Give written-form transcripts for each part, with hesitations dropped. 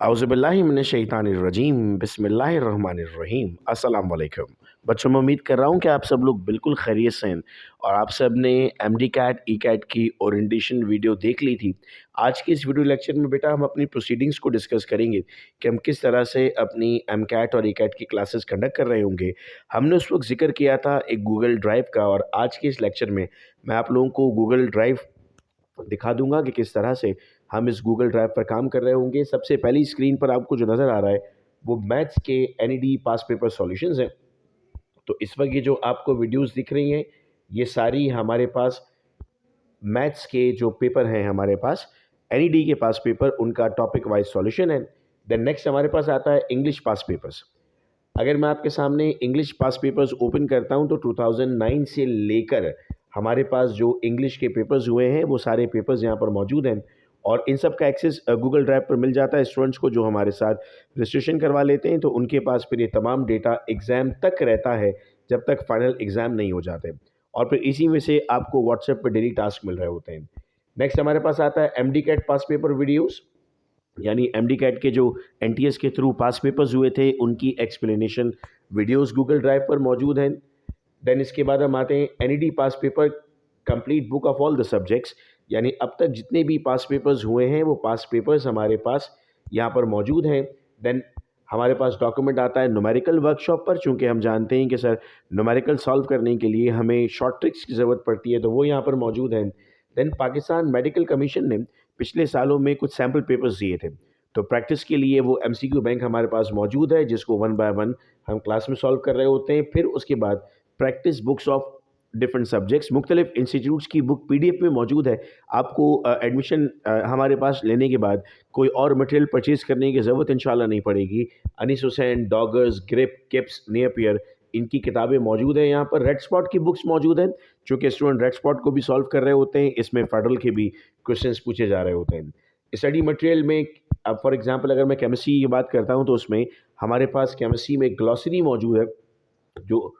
औज़ुबिल्लाहिमिनश्शैतानिर्रजीम बिस्मिल्लाहिर्रहमानिर्रहीम अस्सलाम वालेकुम। बच्चों, मैं उम्मीद कर रहा हूँ कि आप सब लोग बिल्कुल खैरियत से हैं और आप सब ने एमडी कैट ई कैट की ओरिएंटेशन वीडियो देख ली थी। आज के इस वीडियो लेक्चर में बेटा हम अपनी प्रोसीडिंग्स को डिस्कस करेंगे कि हम किस तरह से अपनी एम कैट और ई कैट की क्लासेस कंडक्ट कर रहे होंगे। हमने उस वक्त जिक्र किया था एक गूगल ड्राइव का, और आज के इस लेक्चर में मैं आप लोगों को गूगल ड्राइव दिखा दूंगा कि किस तरह से हम इस गूगल ड्राइव पर काम कर रहे होंगे। सबसे पहली स्क्रीन पर आपको जो नज़र आ रहा है वो मैथ्स के एनईडी पास पेपर सॉल्यूशंस हैं। तो इस वक्त ये जो आपको वीडियोस दिख रही हैं ये सारी हमारे पास मैथ्स के जो पेपर हैं, हमारे पास एनईडी के पास पेपर, उनका टॉपिक वाइज सॉल्यूशन है। देन नेक्स्ट हमारे पास आता है इंग्लिश पास पेपर्स। अगर मैं आपके सामने इंग्लिश पास पेपर्स ओपन करता हूं तो 2009 से लेकर हमारे पास जो इंग्लिश के पेपर्स हुए हैं वो सारे पेपर्स यहां पर मौजूद हैं, और इन सब का एक्सेस गूगल ड्राइव पर मिल जाता है स्टूडेंट्स को जो हमारे साथ रजिस्ट्रेशन करवा लेते हैं। तो उनके पास फिर ये तमाम डेटा एग्ज़ाम तक रहता है, जब तक फाइनल एग्ज़ाम नहीं हो जाते, और फिर इसी में से आपको व्हाट्सएप पर डेली टास्क मिल रहे होते हैं। नेक्स्ट हमारे पास आता है एमडी कैट पास पेपर वीडियोज़, यानी एमडी कैट के जो एनटीएस के थ्रू पास पेपर्स हुए थे उनकी एक्सप्लेनेशन वीडियोस गूगल ड्राइव पर मौजूद हैं। देन इसके बाद हम आते हैं NED pass paper complete book of all the subjects, यानी अब तक जितने भी पास पेपर्स हुए हैं वो पास पेपर्स हमारे पास यहाँ पर मौजूद हैं। देन हमारे पास डॉक्यूमेंट आता है न्यूमेरिकल वर्कशॉप पर, चूँकि हम जानते हैं कि सर न्यूमेरिकल सॉल्व करने के लिए हमें शॉर्ट ट्रिक्स की ज़रूरत पड़ती है, तो वो यहाँ पर मौजूद हैं। देन पाकिस्तान मेडिकल कमीशन ने पिछले सालों में कुछ सैम्पल पेपर्स दिए थे, तो प्रैक्टिस के लिए वो एमसीक्यू बैंक हमारे पास मौजूद है, जिसको वन बाय वन हम क्लास में सॉल्व कर रहे होते हैं। फिर उसके बाद practice books of different subjects मुख्तलिफ इंस्टीट्यूट्स की बुक पीडीएफ में मौजूद है। आपको एडमिशन हमारे पास लेने के बाद कोई और मटेरियल परचेज़ करने की ज़रूरत इंशाल्लाह नहीं पड़ेगी। अनीस हुसैन, डॉगर्स, ग्रिप, किप्स, नियरपियर, इनकी किताबें मौजूद हैं। यहाँ पर रेड स्पॉट की बुक्स मौजूद हैं, चूँकि स्टूडेंट रेड स्पॉट को भी सॉल्व कर रहे होते हैं, इसमें फेडरल के भी क्वेश्चंस पूछे जा रहे होते हैं। स्टडी मटेरियल में अब फॉर एग्जांपल अगर मैं केमिस्ट्री की बात करता हूँ तो उसमें हमारे पास केमिस्ट्री में ग्लॉसरी मौजूद है, जो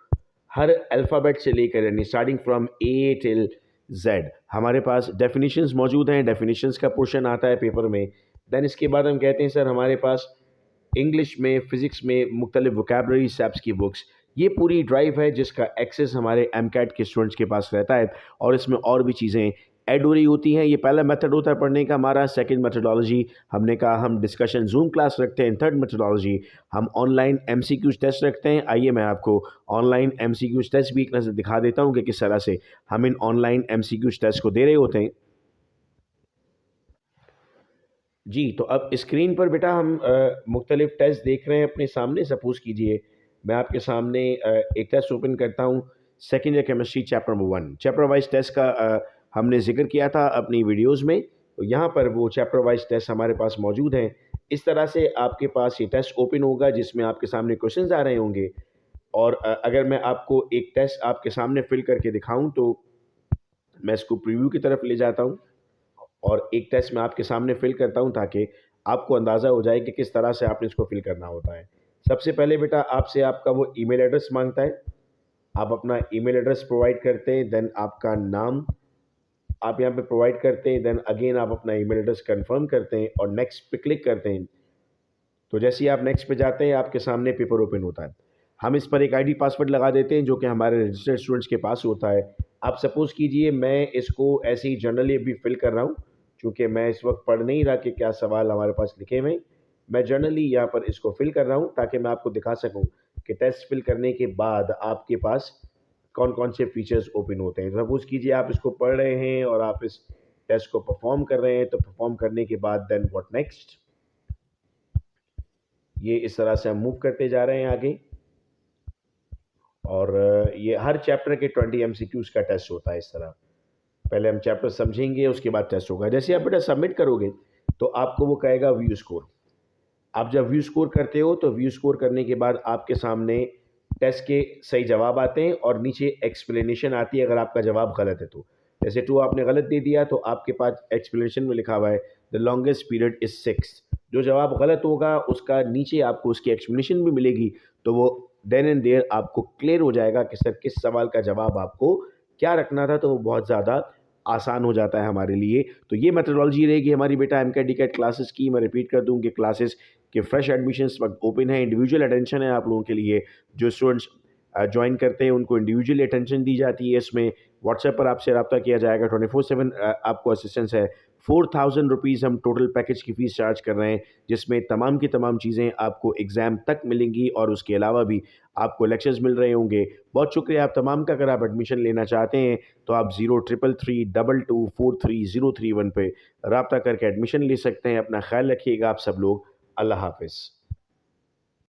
हर अल्फ़ाबेट से लेकर यानी starting from A till Z हमारे पास डेफिनेशंस मौजूद हैं। डेफिनेशंस का पोर्शन आता है पेपर में। देन इसके बाद हम कहते हैं सर हमारे पास इंग्लिश में, फ़िज़िक्स में मुख्तलिफ वोकैबलरी सेप्स की बुक्स, ये पूरी ड्राइव है जिसका एक्सेस हमारे एम कैट के स्टूडेंट्स के पास रहता है, और इसमें और भी चीज़ें ऐड हो रही होती हैं। ये पहला मेथड होता है पढ़ने का हमारा। सेकंड मेथडोलॉजी हमने कहा हम डिस्कशन जूम क्लास रखते हैं। थर्ड मेथडोलॉजी हम ऑनलाइन एमसीक्यूज टेस्ट रखते हैं। आइए मैं आपको ऑनलाइन एमसीक्यूज टेस्ट भी एक नज़र दिखा देता हूँ कि किस तरह से हम इन ऑनलाइन एमसीक्यूज टेस्ट को दे रहे होते हैं। जी, तो अब स्क्रीन पर बेटा हम मुख्तलिफ टेस्ट देख रहे हैं अपने सामने। सपोज़ कीजिए मैं आपके सामने एक टेस्ट ओपन करता हूँ, second year chemistry chapter number 1। Chapter wise test का हमने जिक्र किया था अपनी वीडियोज़ में, तो यहाँ पर वो चैप्टर वाइज टेस्ट हमारे पास मौजूद हैं। इस तरह से आपके पास ये टेस्ट ओपन होगा जिसमें आपके सामने क्वेश्चंस आ रहे होंगे, और अगर मैं आपको एक टेस्ट आपके सामने फिल करके दिखाऊँ तो मैं इसको प्रीव्यू की तरफ ले जाता हूँ और एक टेस्ट मैं आपके सामने फिल करता हूं ताकि आपको अंदाज़ा हो जाए कि किस तरह से आपने इसको फिल करना होता है। सबसे पहले बेटा आपसे आपका वो ईमेल एड्रेस मांगता है, आप अपना ईमेल एड्रेस प्रोवाइड करते हैं। देन आपका नाम आप यहाँ पे प्रोवाइड करते हैं। देन अगेन आप अपना ईमेल एड्रेस कंफर्म करते हैं और नेक्स्ट पे क्लिक करते हैं। तो जैसे ही आप नेक्स्ट पे जाते हैं आपके सामने पेपर ओपन होता है। हम इस पर एक आईडी पासवर्ड लगा देते हैं जो कि हमारे रजिस्टर्ड स्टूडेंट्स के पास होता है। आप सपोज़ कीजिए मैं इसको ऐसे ही जनरली अभी फिल कर रहा हूँ, चूँकि मैं इस वक्त पढ़ नहीं रहा कि क्या सवाल हमारे पास लिखे हुए हैं। मैं जनरली यहाँ पर इसको फिल कर रहा हूँ ताकि मैं आपको दिखा सकूँ कि टेस्ट फिल करने के बाद आपके पास कौन कौन से फीचर्स ओपन होते हैं। सपोज़ कीजिए आप इसको पढ़ रहे हैं और आप इस टेस्ट को परफॉर्म कर रहे हैं, तो परफॉर्म करने के बाद देन व्हाट नेक्स्ट, ये इस तरह से हम मूव करते जा रहे हैं आगे। और ये हर चैप्टर के 20 एमसीक्यूज़ का टेस्ट होता है। इस तरह पहले हम चैप्टर समझेंगे, उसके बाद टेस्ट होगा। जैसे आप बेटा सबमिट करोगे तो आपको वो कहेगा व्यू स्कोर। आप जब व्यू स्कोर करते हो तो व्यू स्कोर करने के बाद आपके सामने टेस्ट के सही जवाब आते हैं और नीचे एक्सप्लेनेशन आती है अगर आपका जवाब गलत है तो। जैसे 2 आपने गलत दे दिया तो आपके पास एक्सप्लेनेशन में लिखा हुआ है द लॉन्गेस्ट पीरियड इज 6। जो जवाब गलत होगा उसका नीचे आपको उसकी एक्सप्लेनेशन भी मिलेगी, तो वो देन एंड देयर आपको क्लियर हो जाएगा कि सर किस सवाल का जवाब आपको क्या रखना था। तो वो बहुत ज़्यादा आसान हो जाता है हमारे लिए। तो ये मेथोडोलॉजी रहेगी हमारी बेटा एमकेट डीकेट क्लासेस की। मैं रिपीट कर दूँ कि क्लासेस के फ्रेश एडमिशन इस वक्त ओपन है। इंडिविजुअल अटेंशन है आप लोगों के लिए। जो स्टूडेंट्स ज्वाइन करते हैं उनको इंडिविजुअली अटेंशन दी जाती है। इसमें व्हाट्सएप पर आपसे रब्ता किया जाएगा। 24/7 आपको असिस्टेंस है। 4000 रुपीज़ हम टोटल पैकेज की फ़ीस चार्ज कर रहे हैं, जिसमें तमाम की तमाम चीज़ें आपको एग्ज़ाम तक मिलेंगी और उसके अलावा भी आपको लेक्चर्स मिल रहे होंगे। बहुत शुक्रिया आप तमाम का। अगर आप एडमिशन लेना चाहते हैं तो आप 0333224301 पे रब्ता करके एडमिशन ले सकते हैं। अपना ख्याल रखिएगा आप सब लोग। अल्लाह हाफ़िज़।